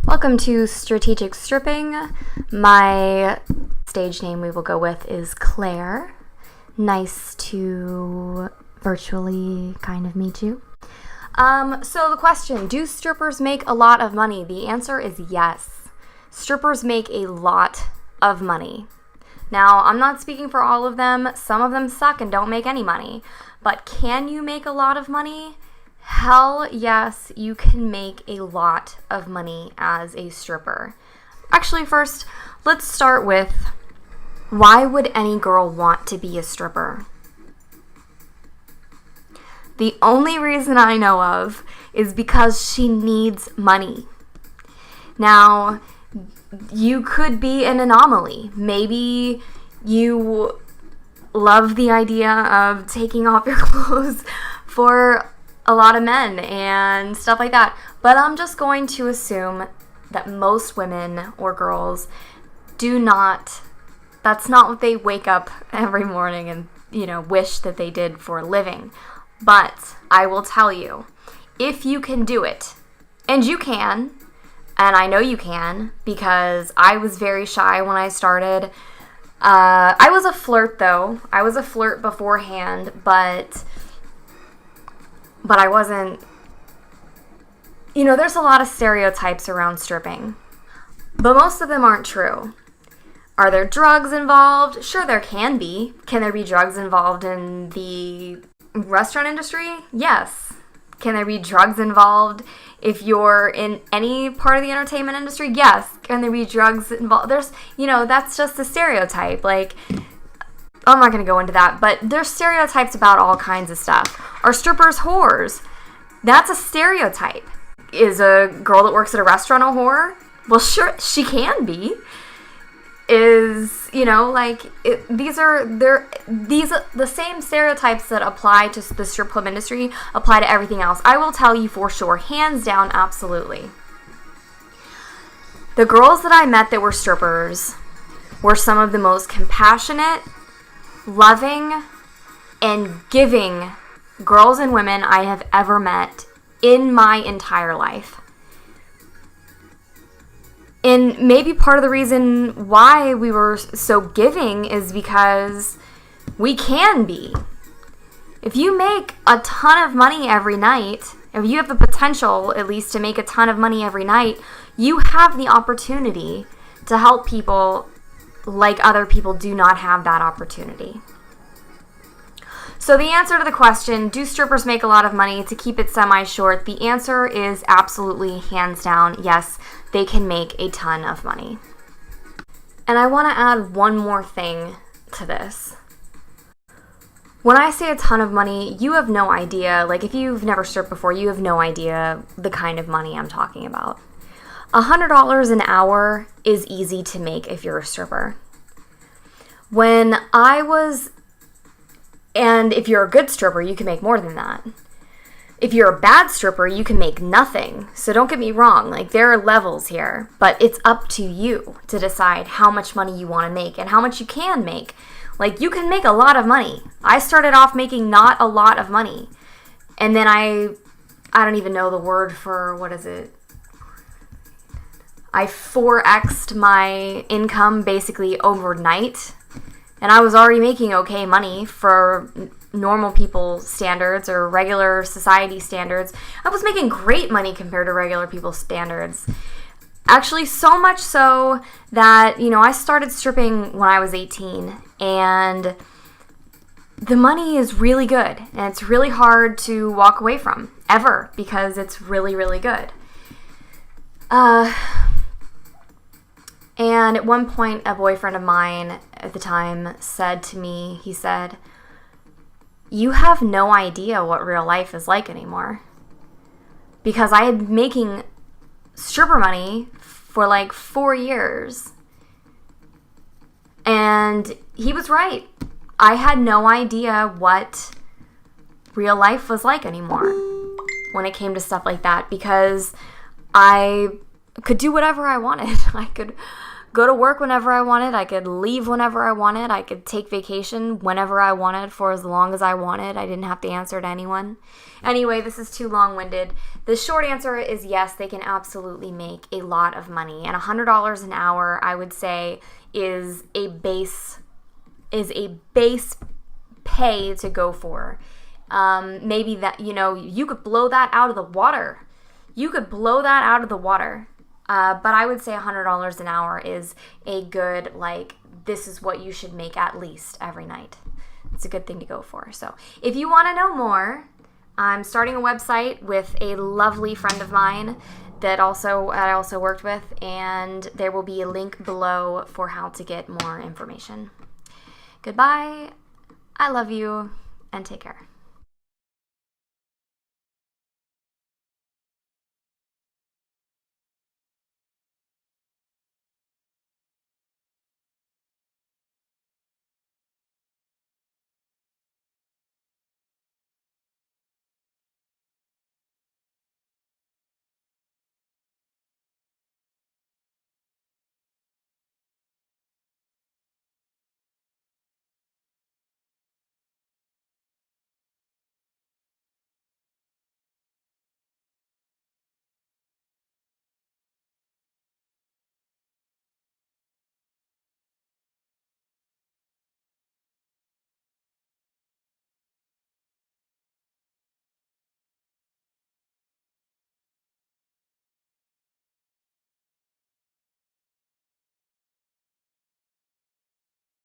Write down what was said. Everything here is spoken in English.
Welcome to Strategic Stripping. My stage name we will go with is Claire. Nice to virtually kind of meet you. So the question, do strippers make a lot of money? The answer is yes. Strippers make a lot of money. Now, I'm not speaking for all of them. Some of them suck and don't make any money. But can you make a lot of money? Hell yes, you can make a lot of money as a stripper. Actually, first, let's start with why would any girl want to be a stripper? The only reason I know of is because she needs money. Now, you could be an anomaly. Maybe you love the idea of taking off your clothes for a lot of men and stuff like that. But I'm just going to assume that most women or girls that's not what they wake up every morning and, wish that they did for a living. But I will tell you, if you can do it, and you can, and I know you can, because I was very shy when I started. I was a flirt, though. I was a flirt beforehand, but I wasn't, there's a lot of stereotypes around stripping, but most of them aren't true. Are there drugs involved? Sure, there can be. Can there be drugs involved in the restaurant industry? Yes. Can there be drugs involved if you're in any part of the entertainment industry? Yes. Can there be drugs involved? There's, that's just a stereotype. I'm not going to go into that, but there's stereotypes about all kinds of stuff. Are strippers whores? That's a stereotype. Is a girl that works at a restaurant a whore? Well, sure, she can be. These are the same stereotypes that apply to the strip club industry apply to everything else. I will tell you for sure, hands down, absolutely. The girls that I met that were strippers were some of the most compassionate, loving, and giving girls and women I have ever met in my entire life. And maybe part of the reason why we were so giving is because we can be. If you make a ton of money every night, if you have the potential at least to make a ton of money every night, you have the opportunity to help people like other people do not have that opportunity. So the answer to the question, do strippers make a lot of money? To keep it semi-short, the answer is absolutely, hands down, yes, they can make a ton of money. And I want to add one more thing to this. When I say a ton of money, you have no idea, if you've never stripped before, you have no idea the kind of money I'm talking about. $100 an hour is easy to make if you're a stripper. And if you're a good stripper, you can make more than that. If you're a bad stripper, you can make nothing. So don't get me wrong, there are levels here, but it's up to you to decide how much money you want to make and how much you can make. You can make a lot of money. I started off making not a lot of money. And then I don't even know the word for, what is it? I 4x'd my income basically overnight. And I was already making okay money for normal people standards or regular society standards. I was making great money compared to regular people's standards. Actually, so much so that, I started stripping when I was 18. And the money is really good. And it's really hard to walk away from, ever, because it's really, really good. And at one point, a boyfriend of mine at the time said to me, he said, "You have no idea what real life is like anymore." Because I had been making stripper money for 4 years. And he was right. I had no idea what real life was like anymore when it came to stuff like that, because I could do whatever I wanted. I could go to work whenever I wanted. I could leave whenever I wanted. I could take vacation whenever I wanted for as long as I wanted. I didn't have to answer to anyone. Anyway, this is too long-winded. The short answer is yes, they can absolutely make a lot of money. And $100 an hour, I would say, is a base pay to go for. Maybe that, you could blow that out of the water. But I would say $100 an hour is a good, this is what you should make at least every night. It's a good thing to go for. So if you want to know more, I'm starting a website with a lovely friend of mine that I also worked with, and there will be a link below for how to get more information. Goodbye. I love you, and take care.